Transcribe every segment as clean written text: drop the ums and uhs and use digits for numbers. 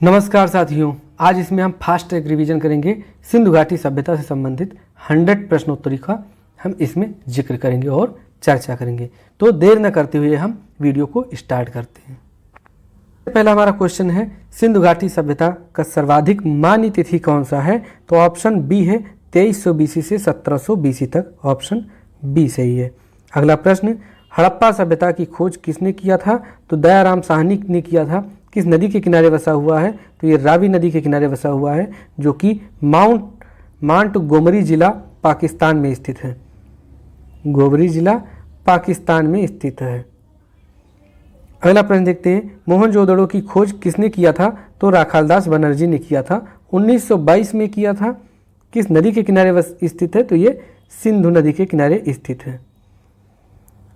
नमस्कार साथियों, आज इसमें हम फास्ट ट्रैक रिवीजन करेंगे। सिंधु घाटी सभ्यता से संबंधित 100 प्रश्नोत्तरी का हम इसमें जिक्र करेंगे और चर्चा करेंगे। तो देर न करते हुए हम वीडियो को स्टार्ट करते हैं। पहला हमारा क्वेश्चन है, सिंधु घाटी सभ्यता का सर्वाधिक मान्य तिथि कौन सा है? तो ऑप्शन बी है 2300 BC से 1700 BC तक। ऑप्शन बी सही है। अगला प्रश्न, हड़प्पा सभ्यता की खोज किसने किया था? तो दयाराम साहनी ने किया था। किस नदी के किनारे बसा हुआ है? तो ये रावी नदी के किनारे बसा हुआ है, जो कि माउंट गोमरी जिला पाकिस्तान में स्थित है। गोमरी जिला पाकिस्तान में स्थित है। अगला प्रश्न देखते हैं, मोहनजोदड़ो की खोज किसने किया था? तो राखालदास बनर्जी ने किया था। 1922 में किया था। किस नदी के किनारे स्थित है? तो ये सिंधु नदी के किनारे स्थित है।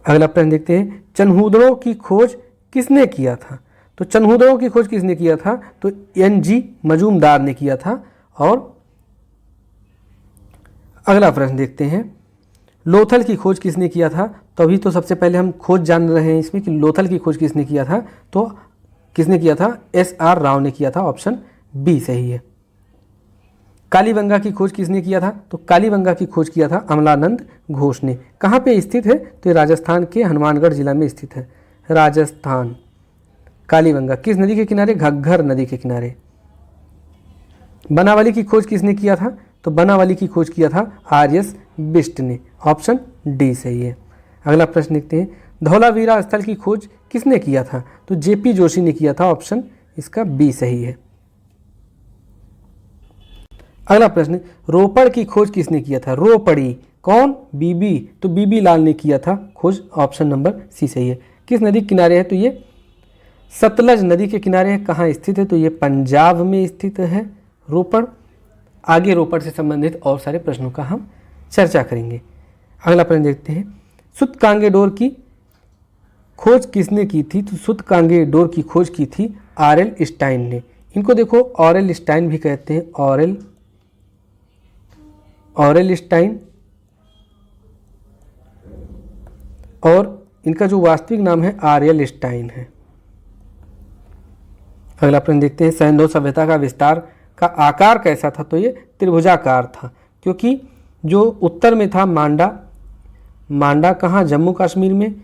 अगला प्रश्न देखते हैं, चन्हूदड़ों की खोज किसने किया था? तो चन्हूदड़ों की खोज किसने किया था? तो NG मजूमदार ने किया था। और अगला प्रश्न देखते हैं, लोथल की खोज किसने किया था? तो अभी तो सबसे पहले हम खोज जान रहे हैं इसमें कि लोथल की खोज किसने किया था। तो किसने किया था? SR राव ने किया था। ऑप्शन बी सही है। कालीबंगा की खोज किसने किया था? तो कालीबंगा की खोज किया था अमलानंद घोष ने। कहाँ पे स्थित है? तो राजस्थान के हनुमानगढ़ जिला में स्थित है। राजस्थान। कालीबंगा किस नदी के किनारे? घग्घर नदी के किनारे। बनावली की खोज किसने किया था? तो बनावली की खोज किया था RS बिष्ट ने। ऑप्शन डी सही है। अगला प्रश्न देखते हैं, धौलावीरा स्थल की खोज किसने किया था? तो JP जोशी ने किया था। ऑप्शन इसका बी सही है। अगला प्रश्न, रोपड़ की खोज किसने किया था? रोपड़ी कौन? बीबी। तो बीबी लाल ने किया था खोज। ऑप्शन नंबर सी सही है। किस नदी के किनारे है? तो ये सतलज नदी के किनारे है। कहाँ स्थित है? तो ये पंजाब में स्थित है रोपड़। आगे रोपड़ से संबंधित और सारे प्रश्नों का हम चर्चा करेंगे। अगला प्रश्न देखते हैं, सुतकांगेडोर की खोज किसने की थी? तो सुतकांगेडोर की खोज की थी RL स्टाइन ने। इनको देखो ऑरेल स्टाइन भी कहते हैं। Aurel Stein. और इनका जो वास्तविक नाम है RL स्टाइन है। अगला प्रश्न देखते हैं, सिंधु सभ्यता का विस्तार का आकार कैसा था? तो ये त्रिभुजाकार था, क्योंकि जो उत्तर में था मांडा कहाँ? जम्मू कश्मीर में।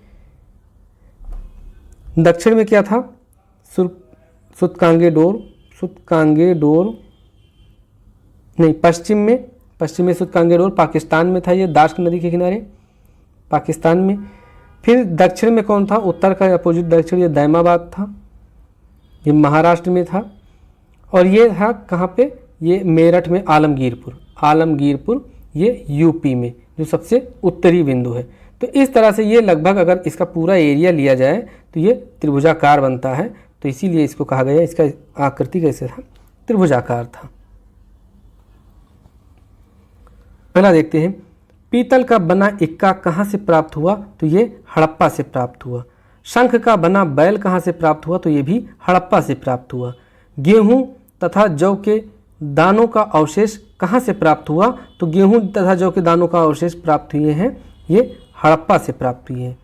दक्षिण में क्या था? सुतकांगेडोर नहीं, पश्चिम में सुतकांगेडोर पाकिस्तान में था। ये दाश्क नदी के किनारे पाकिस्तान में। फिर दक्षिण में कौन था? उत्तर का अपोजिट दक्षिण, ये दैमाबाद था, ये महाराष्ट्र में था। और ये था कहाँ पे? ये मेरठ में आलमगीरपुर ये यूपी में, जो सबसे उत्तरी बिंदु है। तो इस तरह से ये लगभग, अगर इसका पूरा एरिया लिया जाए तो ये त्रिभुजाकार बनता है। तो इसीलिए इसको कहा गया, इसका आकृति कैसे था? त्रिभुजाकार था। पहला देखते हैं, पीतल का बना इक्का कहाँ से प्राप्त हुआ? तो ये हड़प्पा से प्राप्त हुआ। शंख का बना बैल कहाँ से प्राप्त हुआ? तो ये भी हड़प्पा से प्राप्त हुआ। गेहूं तथा जौ के दानों का अवशेष कहाँ से प्राप्त हुआ? तो गेहूं तथा जौ के दानों का अवशेष प्राप्त हुए हैं, ये हड़प्पा से प्राप्त हुए हैं।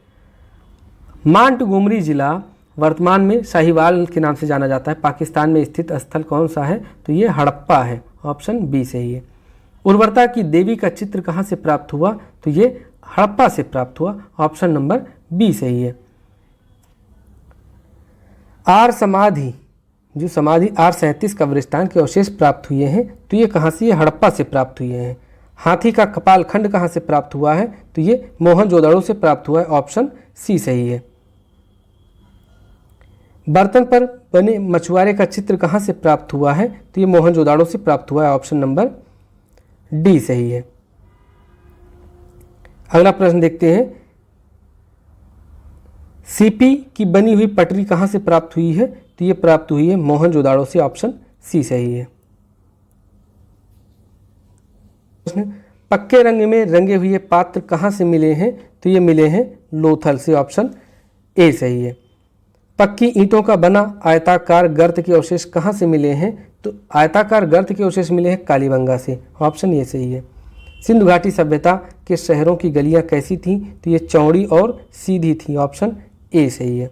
माउंट गोमरी जिला वर्तमान में साहिवाल के नाम से जाना जाता है। पाकिस्तान में स्थित स्थल कौन सा है? तो ये हड़प्पा है। ऑप्शन बी सही है। उर्वरता की देवी का चित्र कहाँ से प्राप्त हुआ? तो ये हड़प्पा से प्राप्त हुआ। ऑप्शन नंबर बी सही है। जो समाधि R37 कब्रिस्तान के अवशेष प्राप्त हुए हैं, तो ये कहाँ से? हड़प्पा से प्राप्त हुए हैं। हाथी का कपाल खंड कहाँ से प्राप्त हुआ है? तो ये मोहनजोदड़ो से प्राप्त हुआ है। ऑप्शन सी सही है। बर्तन पर बने मछुआरे का चित्र कहाँ से प्राप्त हुआ है? तो ये मोहनजोदड़ो से प्राप्त हुआ है। ऑप्शन नंबर डी सही है। अगला प्रश्न देखते हैं, सीपी की बनी हुई पटरी कहाँ से प्राप्त हुई है? तो ये प्राप्त हुई है मोहनजोदड़ो से। ऑप्शन सी सही है। पक्के रंग में रंगे हुए पात्र कहाँ से मिले हैं? तो ये मिले हैं लोथल से। ऑप्शन ए सही है। पक्की ईंटों का बना आयताकार गर्त के अवशेष कहाँ से मिले हैं? तो आयताकार गर्त के अवशेष मिले हैं कालीबंगा से। ऑप्शन ए सही है। सिंधु घाटी सभ्यता के शहरों की गलियां कैसी थीं? तो ये चौड़ी और सीधी थी। ऑप्शन ए सही है।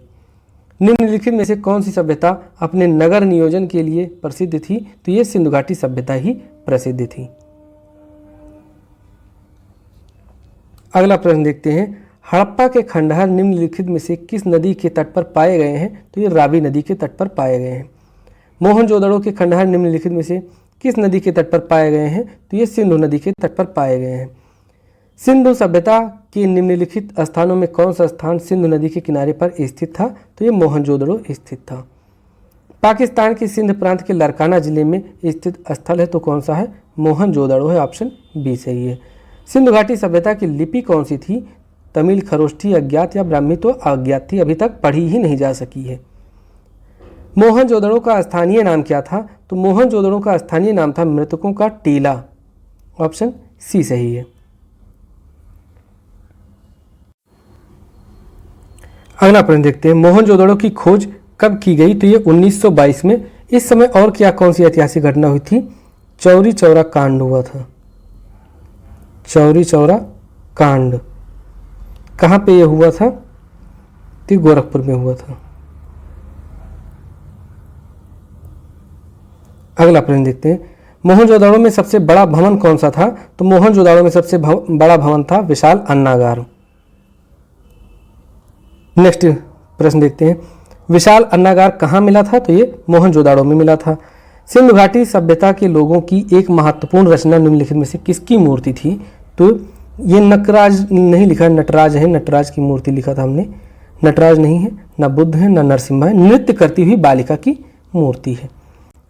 निम्नलिखित में से कौन सी सभ्यता अपने नगर नियोजन के लिए प्रसिद्ध थी? तो ये सिंधु घाटी सभ्यता ही प्रसिद्ध थी। अगला प्रश्न देखते हैं, हड़प्पा के खंडहर निम्नलिखित में से किस नदी के तट पर पाए गए हैं? तो ये रावी नदी के तट पर पाए गए हैं। मोहनजोदड़ो के खंडहर निम्नलिखित में से किस नदी के तट पर पाए गए हैं? तो ये सिंधु नदी के तट पर पाए गए हैं। सिंधु सभ्यता के निम्नलिखित स्थानों में कौन सा स्थान सिंधु नदी के किनारे पर स्थित था? तो ये मोहनजोदड़ो स्थित था। पाकिस्तान के सिंध प्रांत के लरकाना जिले में स्थित स्थल है तो कौन सा है? मोहनजोदड़ो है, ऑप्शन बी सही है। सिंधु घाटी सभ्यता की लिपि कौन सी थी? तमिल, खरोष्ठी, अज्ञात या ब्राह्मी? तो अज्ञात थी, अभी तक पढ़ी ही नहीं जा सकी है। मोहनजोदड़ो का स्थानीय नाम क्या था? तो मोहनजोदड़ो का स्थानीय नाम था मृतकों का टीला, ऑप्शन सी सही है। अगला प्रश्न देखते हैं, मोहनजोदड़ो की खोज कब की गई? तो ये 1922 में। इस समय और क्या कौन सी ऐतिहासिक घटना हुई थी? चौरी चौरा कांड हुआ था। चौरी चौरा कांड कहाँ पे ये हुआ था? तो गोरखपुर में हुआ था। अगला प्रश्न देखते हैं, मोहनजोदड़ो में सबसे बड़ा भवन कौन सा था? तो मोहनजोदड़ो में सबसे बड़ा भवन था विशाल अन्नागार। नेक्स्ट प्रश्न देखते हैं, विशाल अन्नागार कहाँ मिला था? तो ये मोहनजोदड़ो में मिला था। सिंधु घाटी सभ्यता के लोगों की एक महत्वपूर्ण रचना निम्नलिखित में से किसकी मूर्ति थी? तो ये नटराज नहीं लिखा, नटराज है, नटराज की मूर्ति लिखा था हमने। नटराज नहीं है, ना बुद्ध है, ना नरसिम्हा है, नृत्य करती हुई बालिका की मूर्ति है।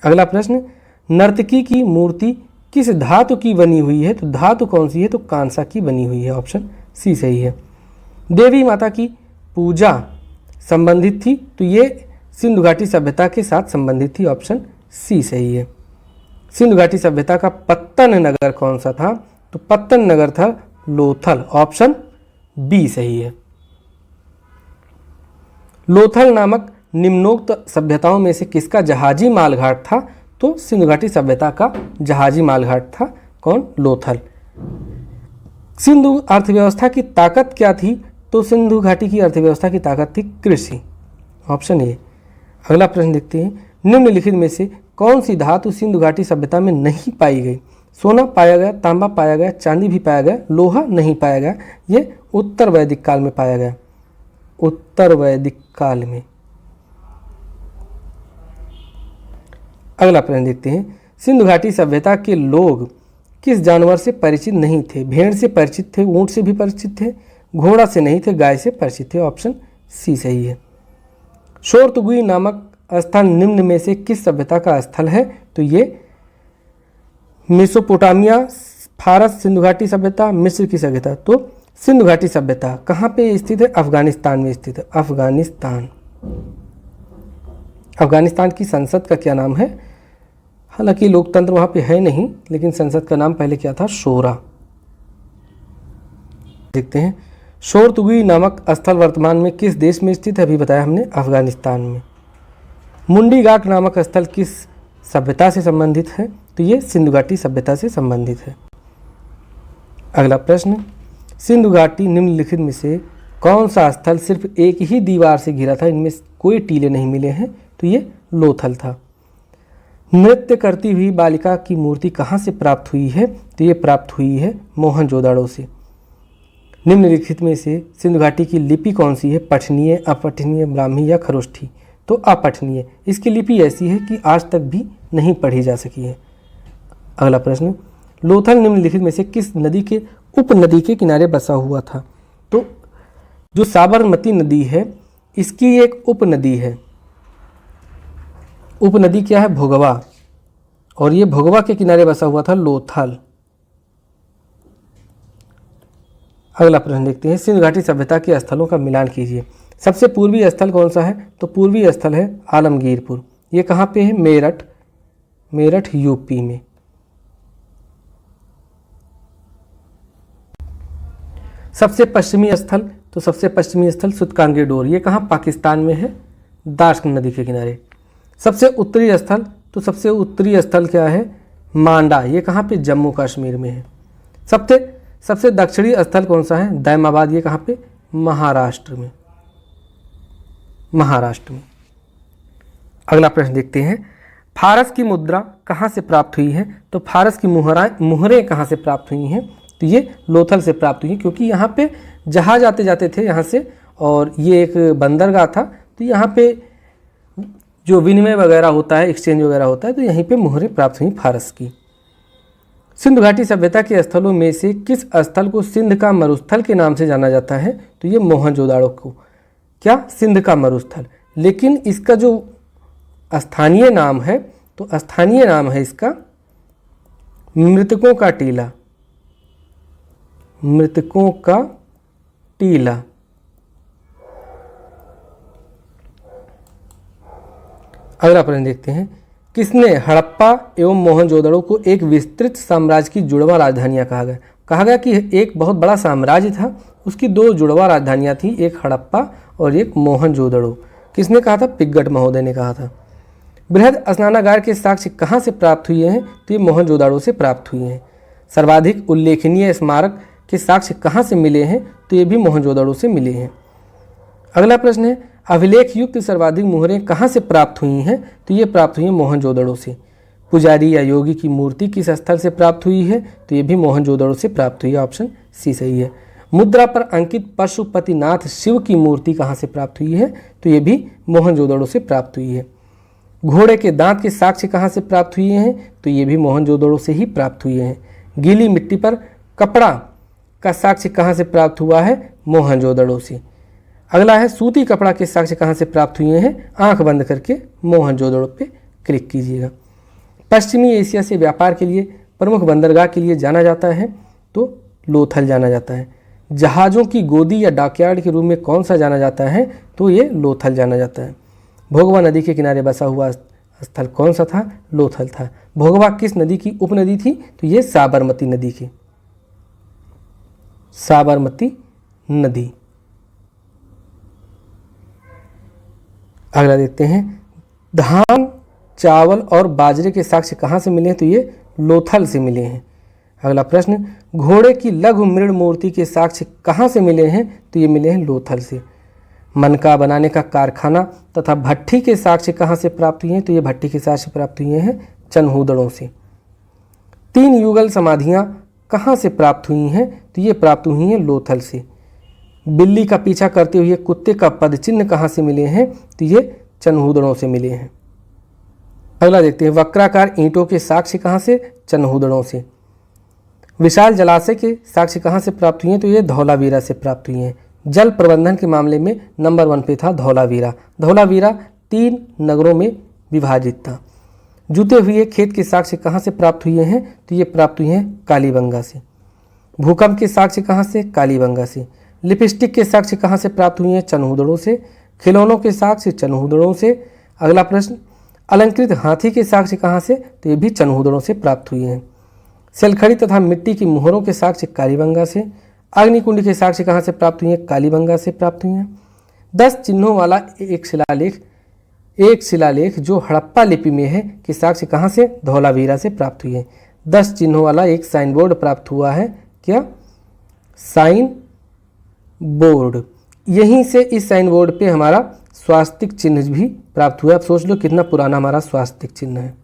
अगला प्रश्न, नर्तकी की मूर्ति किस धातु की बनी हुई है? तो धातु कौन सी है? तो कांसा की बनी हुई है, ऑप्शन सी सही है। देवी माता की पूजा संबंधित थी? तो ये सिंधु घाटी सभ्यता के साथ संबंधित थी, ऑप्शन सी सही है। सिंधु घाटी सभ्यता का पत्तन नगर कौन सा था? तो पत्तन नगर था लोथल, ऑप्शन बी सही है। लोथल नामक निम्नोक्त सभ्यताओं में से किसका जहाजी मालघाट था? तो सिंधु घाटी सभ्यता का जहाजी मालघाट था। कौन? लोथल। सिंधु अर्थव्यवस्था की ताकत क्या थी? तो सिंधु घाटी की अर्थव्यवस्था की ताकत थी कृषि, ऑप्शन ए। अगला प्रश्न देखते हैं, निम्नलिखित में से कौन सी धातु सिंधु घाटी सभ्यता में नहीं पाई गई? सोना पाया गया, तांबा पाया गया, चांदी भी पाया गया, लोहा नहीं पाया गया। ये उत्तर वैदिक काल में पाया गया, उत्तर वैदिक काल में। अगला प्रश्न देखते हैं, सिंधु घाटी सभ्यता के लोग किस जानवर से परिचित नहीं थे? भेड़ से परिचित थे, ऊंट से भी परिचित थे, घोड़ा से नहीं थे, गाय से परिचित थे, ऑप्शन सी सही है। शोरतुगुई नामक स्थान निम्न में से किस सभ्यता का स्थल है? तो ये मेसोपोटामिया, फारस, सिंधु घाटी सभ्यता, मिस्र की सभ्यता। तो सिंधु घाटी सभ्यता कहाँ पे स्थित है? अफगानिस्तान में स्थित है, अफगानिस्तान। अफगानिस्तान की संसद का क्या नाम है? हालांकि लोकतंत्र वहाँ पे है नहीं, लेकिन संसद का नाम पहले क्या था? शोरा। देखते हैं, शोरतुगुई नामक स्थल वर्तमान में किस देश में स्थित है? अभी बताया हमने, अफगानिस्तान में। मुंडी घाट नामक स्थल किस सभ्यता से संबंधित है? तो ये सिंधु घाटी सभ्यता से संबंधित है। अगला प्रश्न, सिंधु घाटी निम्नलिखित में से कौन सा स्थल सिर्फ एक ही दीवार से घिरा था, इनमें कोई टीले नहीं मिले हैं? तो ये लोथल था। नृत्य करती हुई बालिका की मूर्ति कहाँ से प्राप्त हुई है? तो ये प्राप्त हुई है मोहनजोदड़ो से। निम्नलिखित में से सिंधु घाटी की लिपि कौन सी है? पठनीय, अपठनीय, ब्राह्मी या खरोष्ठी? तो अपठनीय। इसकी लिपि ऐसी है कि आज तक भी नहीं पढ़ी जा सकी है। अगला प्रश्न, लोथल निम्नलिखित में से किस नदी के उपनदी के किनारे बसा हुआ था? तो जो साबरमती नदी है, इसकी एक उपनदी है। उपनदी क्या है? भोगवा। और ये भोगवा के किनारे बसा हुआ था लोथल। अगला प्रश्न देखते हैं, सिंधु घाटी सभ्यता के स्थलों का मिलान कीजिए। सबसे पूर्वी स्थल कौन सा है? तो पूर्वी स्थल है आलमगीरपुर। ये कहाँ पे है? मेरठ, मेरठ यूपी में। सबसे पश्चिमी स्थल, तो सबसे पश्चिमी स्थल सुतकांगे डोर। ये कहाँ? पाकिस्तान में है, दाश्क नदी के किनारे। सबसे उत्तरी स्थल, तो सबसे उत्तरी स्थल क्या है? मांडा। ये कहाँ पे? जम्मू कश्मीर में है। सबसे दक्षिणी स्थल कौन सा है? दैमाबाद। ये कहाँ पे? महाराष्ट्र में। महाराष्ट्र में। अगला प्रश्न देखते हैं, फारस की मुद्रा कहाँ से प्राप्त हुई है? तो फारस की मुहरें कहाँ से प्राप्त हुई हैं? तो ये लोथल से प्राप्त हुई हैं, क्योंकि यहाँ पे जहाज आते जाते थे यहाँ से, और ये एक बंदरगाह था, तो यहाँ पे जो विनिमय वगैरह होता है, एक्सचेंज वगैरह होता है, तो यहीं पे मुहरें प्राप्त हुई फारस की। सिंधु घाटी सभ्यता के स्थलों में से किस स्थल को सिंध का मरुस्थल के नाम से जाना जाता है? तो ये मोहनजोदाड़ो को क्या सिंध का मरुस्थल, लेकिन इसका जो स्थानीय नाम है, तो स्थानीय नाम है इसका मृतकों का टीला। मृतकों का टीला। अगला प्रश्न देखते हैं, किसने हड़प्पा एवं मोहनजोदड़ो को एक विस्तृत साम्राज्य की जुड़वा राजधानियां कहा गया? कहा गया कि एक बहुत बड़ा साम्राज्य था, उसकी दो जुड़वा राजधानियां थी, एक हड़प्पा और एक मोहनजोदड़ो। किसने कहा था? पिग्गट महोदय ने कहा था। बृहद स्नानागार के साक्ष्य कहाँ से प्राप्त हुए हैं? तो ये मोहनजोदड़ो से प्राप्त हुए हैं। सर्वाधिक उल्लेखनीय स्मारक के साक्ष्य कहाँ से मिले हैं? तो ये भी मोहनजोदड़ो से मिले हैं। अगला प्रश्न है, अभिलेख युक्त सर्वाधिक मुहरें कहाँ से प्राप्त हुई हैं? तो ये प्राप्त हुई हैं मोहनजोदड़ो से। पुजारी या योगी की मूर्ति किस स्थल से प्राप्त हुई है? तो ये भी मोहनजोदड़ो से प्राप्त हुई है। ऑप्शन सी सही है। मुद्रा पर अंकित पशुपतिनाथ शिव की मूर्ति कहाँ से प्राप्त हुई है? तो ये भी मोहनजोदड़ो से प्राप्त हुई है। घोड़े के दांत के साक्ष्य कहाँ से प्राप्त हुए हैं? तो ये भी मोहनजोदड़ो से ही प्राप्त हुए हैं। गीली मिट्टी पर कपड़ा का साक्ष्य कहाँ से प्राप्त हुआ है? मोहनजोदड़ो से। अगला है, सूती कपड़ा के साक्ष्य कहाँ से प्राप्त हुए हैं? आंख बंद करके मोहनजोदड़ो पे क्लिक कीजिएगा। पश्चिमी एशिया से व्यापार के लिए प्रमुख बंदरगाह के लिए जाना जाता है, तो लोथल जाना जाता है। जहाज़ों की गोदी या डॉकयार्ड के रूप में कौन सा जाना जाता है? तो ये लोथल जाना जाता है। भोगवा नदी के किनारे बसा हुआ स्थल कौन सा था? लोथल था। भोगवा किस नदी की उपनदी थी? तो ये साबरमती नदी की। साबरमती नदी। अगला देखते हैं, धान, चावल और बाजरे के साक्ष्य कहाँ से मिले हैं? तो ये लोथल से मिले हैं। अगला प्रश्न, घोड़े की लघु मृण मूर्ति के साक्ष्य कहाँ से मिले हैं? तो ये मिले हैं लोथल से। मनका बनाने का कारखाना तथा भट्ठी के साक्ष्य कहाँ से प्राप्त हुए हैं? तो ये भट्ठी के साक्ष्य प्राप्त हुए हैं चनहूदड़ों से। 3 युगल समाधियाँ कहाँ से प्राप्त हुई हैं? तो ये प्राप्त हुई हैं लोथल से। बिल्ली का पीछा करते हुए कुत्ते का पद चिन्ह कहाँ से मिले हैं? तो ये चनहूदड़ों से मिले हैं। अगला देखते हैं, वक्राकार ईंटों के साक्ष्य कहाँ से? चनहूदड़ों से। विशाल जलाशय के साक्ष्य कहाँ से प्राप्त हुए हैं? तो ये धौलावीरा से प्राप्त हुए हैं। जल प्रबंधन के मामले में नंबर 1 पे था धौलावीरा। धौलावीरा 3 नगरों में विभाजित था। जूते हुए खेत के साक्ष्य कहाँ से प्राप्त हुए हैं? तो ये प्राप्त हुए हैं कालीबंगा से। भूकंप के साक्ष्य कहाँ से? कालीबंगा से। लिपस्टिक के साक्ष्य कहाँ से प्राप्त हुए हैं? चनहूदड़ों से। खिलौनों के साक्ष्य चनहूदड़ों से। अगला प्रश्न, अलंकृत हाथी के साक्ष्य कहाँ से? तो ये भी चनहूदड़ों से प्राप्त हुए हैं। सेलखड़ी तथा मिट्टी की मुहरों के साक्ष्य कालीबंगा से। अग्निकुंड के साक्ष्य कहाँ से प्राप्त हुए हैं? कालीबंगा से प्राप्त हुए हैं। 10 चिन्हों वाला एक शिलालेख जो हड़प्पा लिपि में है के साक्ष्य कहाँ से? धौलावीरा से प्राप्त हुए हैं। 10 चिन्हों वाला एक साइन बोर्ड प्राप्त हुआ है। क्या? Sign board. यहीं से इस साइन बोर्ड पे हमारा स्वास्तिक चिन्ह भी प्राप्त हुआ। आप सोच लो कितना पुराना हमारा स्वास्तिक चिन्ह है।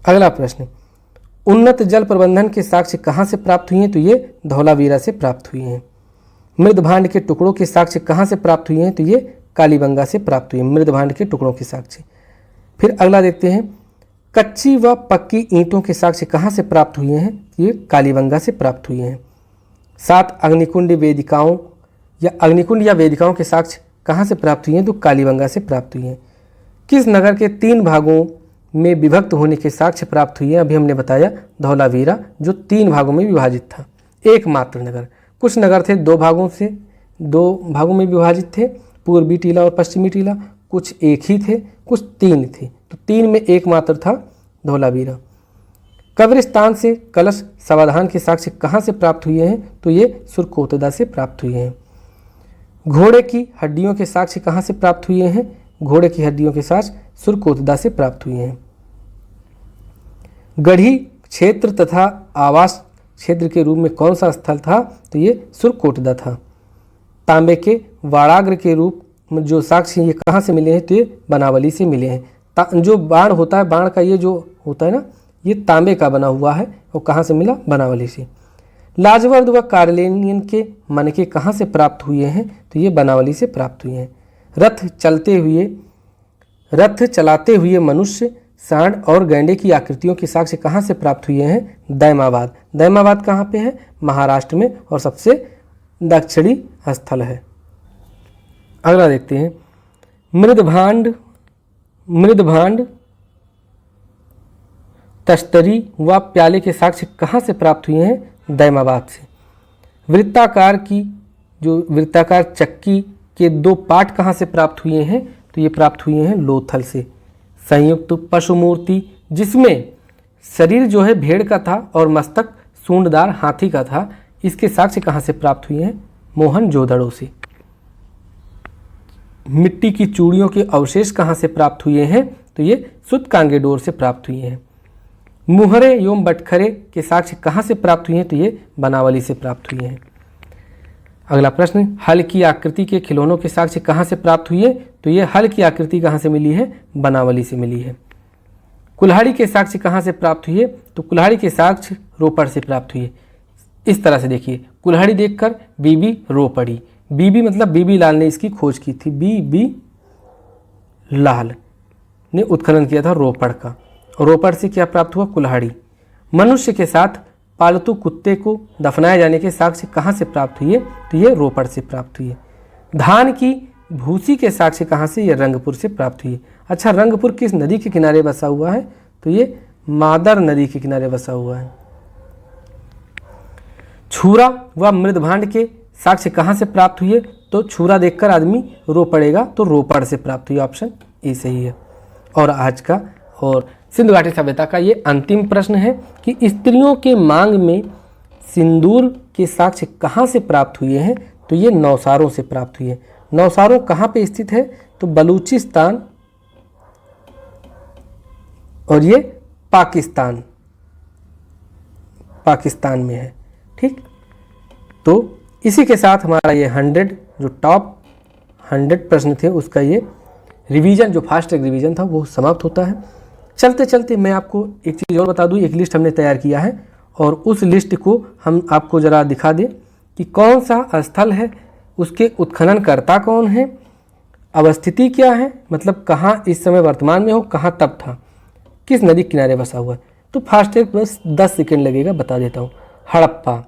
अगला प्रश्न, उन्नत जल प्रबंधन के साक्ष्य कहाँ से प्राप्त हुए हैं? तो ये धौलावीरा से प्राप्त हुए हैं। मृदभांड के टुकड़ों के साक्ष्य कहाँ से प्राप्त हुए हैं? तो ये कालीबंगा से प्राप्त हुए हैं, मृदभांड के टुकड़ों के साक्ष्य। फिर अगला देखते हैं, कच्ची व पक्की ईंटों के साक्ष्य कहाँ से प्राप्त हुए हैं? ये कालीबंगा से प्राप्त हुए हैं। 7 अग्निकुंड वेदिकाओं या अग्निकुंड या वेदिकाओं के साक्ष्य कहाँ से प्राप्त हुए हैं? तो कालीबंगा से प्राप्त हुए हैं। किस नगर के 3 भागों में विभक्त होने के साक्ष्य प्राप्त हुए हैं? अभी हमने बताया धौलावीरा, जो 3 भागों में विभाजित था, एकमात्र नगर। कुछ नगर थे 2 भागों में विभाजित थे, पूर्वी टीला और पश्चिमी टीला। कुछ एक ही थे, कुछ 3 थे, तो 3 में एकमात्र था धौलावीरा। कब्रिस्तान से कलश समाधान के साक्ष्य कहाँ से प्राप्त हुए हैं? तो ये सुरकोतदा से प्राप्त हुए हैं। घोड़े की हड्डियों के साक्ष्य कहाँ से प्राप्त हुए हैं? घोड़े की हड्डियों के साक्ष्य सुरकोतदा से प्राप्त हुए हैं। गढ़ी क्षेत्र तथा आवास क्षेत्र के रूप में कौन सा स्थल था? तो ये सुरकोटदा था। तांबे के वाड़ाग्र के रूप में जो साक्ष्य ये कहाँ से मिले हैं? तो ये बनावली से मिले हैं। जो बाण होता है, बाण का ये जो होता है ना, ये तांबे का बना हुआ है। वो कहाँ से मिला? बनावली से। लाजवर्द व कार्लेनियन के मनके कहाँ से प्राप्त हुए हैं? तो ये बनावली से प्राप्त हुए हैं। रथ चलाते हुए मनुष्य, सांड और गैंडे की आकृतियों के साक्ष्य कहाँ से प्राप्त हुए हैं? दैमाबाद। दैमाबाद कहाँ पे है? महाराष्ट्र में, और सबसे दक्षिणी स्थल है। अगला देखते हैं, मृदभांड, तश्तरी व प्याले के साक्ष्य कहाँ से प्राप्त हुए हैं? दैमाबाद से। वृत्ताकार चक्की के 2 पार्ट कहाँ से प्राप्त हुए हैं? तो ये प्राप्त हुए हैं लोथल से। संयुक्त पशु मूर्ति, जिसमें शरीर जो है भेड़ का था और मस्तक सूंडदार हाथी का था, इसके साक्ष्य कहाँ से प्राप्त हुए हैं? मोहनजोदड़ो से। मिट्टी की चूड़ियों के अवशेष कहाँ से प्राप्त हुए हैं? तो ये सूतकांगेडोर से प्राप्त हुए हैं। मुहरे एवं बटखरे के साक्ष्य कहाँ से प्राप्त हुए हैं? तो ये बनावली से प्राप्त हुए हैं। अगला प्रश्न, हल की आकृति के खिलौनों के साक्ष्य कहाँ से प्राप्त हुए? तो ये हल की आकृति कहाँ से मिली है? बनावली से मिली है। कुल्हाड़ी के साक्ष्य कहाँ से प्राप्त हुए? तो कुल्हाड़ी के साक्ष्य रोपड़ से प्राप्त हुए। इस तरह से देखिए, कुल्हाड़ी देखकर बीबी रो पड़ी। बीबी मतलब बीबी लाल ने इसकी खोज की थी। बीबी लाल ने उत्खनन किया था रोपड़ का। रोपड़ से क्या प्राप्त हुआ? कुल्हाड़ी। मनुष्य के साथ पालतू कुत्ते को दफनाए जाने के साक्ष्य कहाँ से प्राप्त हुए? तो ये रोपड़ से प्राप्त हुए। धान की भूसी के साक्ष्य कहाँ से? ये रंगपुर से प्राप्त हुए। अच्छा, रंगपुर किस नदी के किनारे बसा हुआ है? तो ये मादर नदी के किनारे बसा हुआ है। छुरा व मृदभांड के साक्ष्य कहाँ से प्राप्त हुए? तो छुरा देखकर आदमी रो पड़ेगा, तो रोपड़ से प्राप्त हुई। ऑप्शन ए सही है। और आज का और सिंधु घाटी सभ्यता का ये अंतिम प्रश्न है कि स्त्रियों के मांग में सिंदूर के साक्ष्य कहाँ से प्राप्त हुए हैं? तो ये नौसारों से प्राप्त हुए। नौसारों कहाँ पे स्थित है? तो बलूचिस्तान और ये पाकिस्तान में है। ठीक, तो इसी के साथ हमारा ये 100 जो टॉप 100 प्रश्न थे उसका ये रिवीजन, जो फास्ट ट्रैक रिवीजन था, वो समाप्त होता है। चलते चलते मैं आपको एक चीज़ और बता दूं, एक लिस्ट हमने तैयार किया है और उस लिस्ट को हम आपको ज़रा दिखा दें कि कौन सा स्थल है, उसके उत्खननकर्ता कौन है, अवस्थिति क्या है, मतलब कहाँ इस समय वर्तमान में हो, कहाँ तब था, किस नदी किनारे बसा हुआ है। तो फास्ट ट्रैक बस 10 सेकेंड लगेगा, बता देता हूँ। हड़प्पा,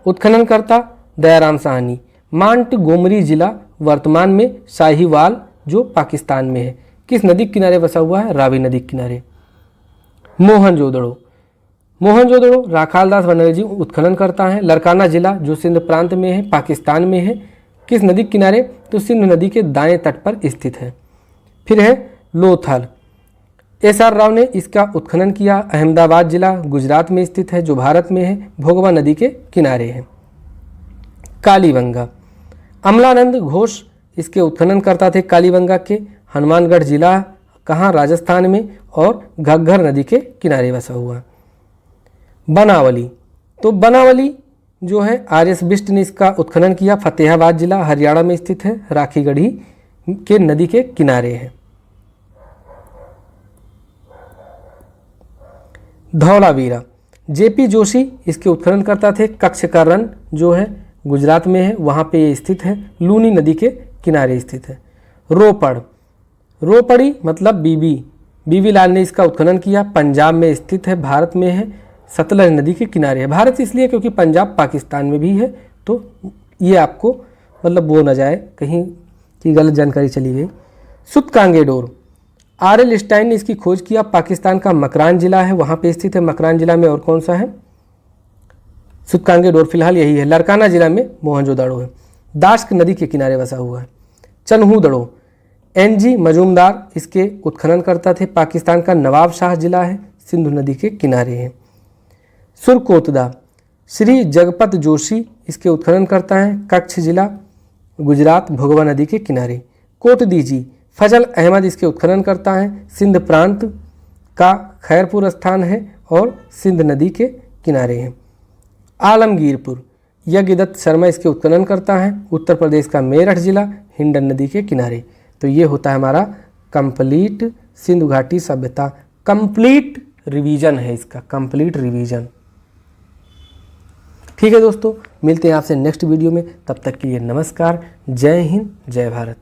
उत्खननकर्ता दयाराम साहनी। मांट गोमरी जिला वर्तमान में शाहीवाल जो पाकिस्तान में है, किस नदी के किनारे बसा हुआ है? रावी नदी के किनारे। मोहनजोदड़ो राखालदास बनर्जी उत्खनन करता है। लरकाना जिला जो सिंध प्रांत में है, पाकिस्तान में है, किस नदी के किनारे? तो सिंध नदी के दाएं तट पर स्थित है। फिर है लोथल, SR राव ने इसका उत्खनन किया। अहमदाबाद जिला गुजरात में स्थित है, जो भारत में है, भोगवा नदी के किनारे है। कालीबंगा, अमलानंद घोष इसके उत्खनन करता थे कालीबंगा के। हनुमानगढ़ जिला कहाँ? राजस्थान में, और घग्घर नदी के किनारे बसा हुआ। बनावली, तो बनावली जो है RS बिष्ट ने इसका उत्खनन किया। फतेहाबाद जिला हरियाणा में स्थित है, राखीगढ़ी के नदी के किनारे है। धौलावीरा, JP जोशी इसके उत्खनन करता थे। कच्छ का रण जो है गुजरात में है, वहाँ पे ये स्थित है, लूनी नदी के किनारे स्थित है। रोपड़ी मतलब बीबी लाल ने इसका उत्खनन किया। पंजाब में स्थित है, भारत में है, सतलज नदी के किनारे है। भारत इसलिए क्योंकि पंजाब पाकिस्तान में भी है, तो ये आपको मतलब वो न जाए कहीं की गलत जानकारी चली गई। सूतकांगेडोर, RL स्टाइन ने इसकी खोज किया। पाकिस्तान का मकरान जिला है, वहाँ पे स्थित है। मकरान जिला में और कौन सा है? सूतकांगेडोर फिलहाल यही है। लरकाना जिला में मोहनजोदड़ो है, दाश्क नदी के किनारे बसा हुआ है। चन्हूदड़ो, NG मजूमदार इसके उत्खनन करता थे। पाकिस्तान का नवाब शाह जिला है, सिंधु नदी के किनारे है। सुरकोतदा, श्री जगपत जोशी इसके उत्खनन करता है। कच्छ जिला गुजरात, भोगवा नदी के किनारे। कोटदीजी, फजल अहमद इसके उत्खनन करता है। सिंध प्रांत का खैरपुर स्थान है और सिंध नदी के किनारे हैं। आलमगीरपुर, यज्ञदत्त शर्मा इसके उत्खनन करता है। उत्तर प्रदेश का मेरठ जिला, हिंडन नदी के किनारे। तो ये होता है हमारा कंप्लीट सिंधु घाटी सभ्यता। कंप्लीट रिवीजन है इसका, कंप्लीट रिवीजन। ठीक है दोस्तों, मिलते हैं आपसे नेक्स्ट वीडियो में। तब तक के लिए नमस्कार। जय हिंद, जय भारत।